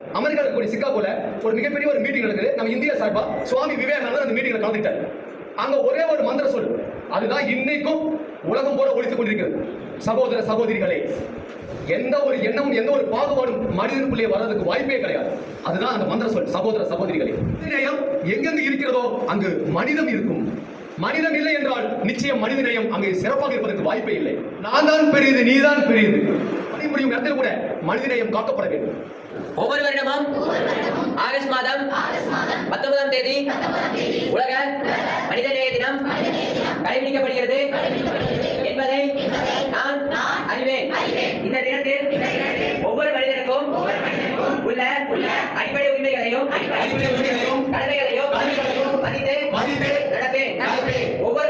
அமெரிக்காவில் கூடிய சிக்காகோல ஒரு மிகப்பெரிய ஒரு மீட்டிங் நடக்குது. நம்ம இந்தியா சார்பா சுவாமி விவேகானந்தர் அந்த மீட்டிங்ல கலந்துட்டார். அங்க ஒரே ஒரு மந்திர சொல், அதுதான் இன்னைக்கும் உலகம் போல ஒழித்துக் கொண்டிருக்கிறது. சகோதர சகோதரிகளே, எந்த ஒரு எண்ணமும் எந்த ஒரு பாகுபாடும் மனிதனுக்குள்ளே வர்றதுக்கு வாய்ப்பே கிடையாது. அதுதான் அந்த மந்திர சொல், சகோதர சகோதரிகளே. மனிதநேயம் எங்கெங்கு இருக்கிறதோ அங்கு மனிதம் இருக்கும். மனிதம் இல்லை என்றால் நிச்சயம் மனிதநேயம் அங்கே சிறப்பாக இருப்பதற்கு வாய்ப்பே இல்லை. நான் தான் பெரியது, நீதான் பெரியது முடியும் இடத்தில் கூட மனிதநேயம் காக்கப்பட வேண்டும். ஒவ்வொரு வருடமும் ஆகஸ்ட் மாதம் 19ஆம் தேதி உலக மனிதநேய தினம் கடைபிடிக்கப்படுகிறது என்பதை நான் அறிவேன். இந்த தினத்தில் ஒவ்வொரு மனிதனுக்கும் உள்ள அடிப்படை உரிமைகளையும் கடமைகளையும் மதித்து நடப்பேன். ஒவ்வொரு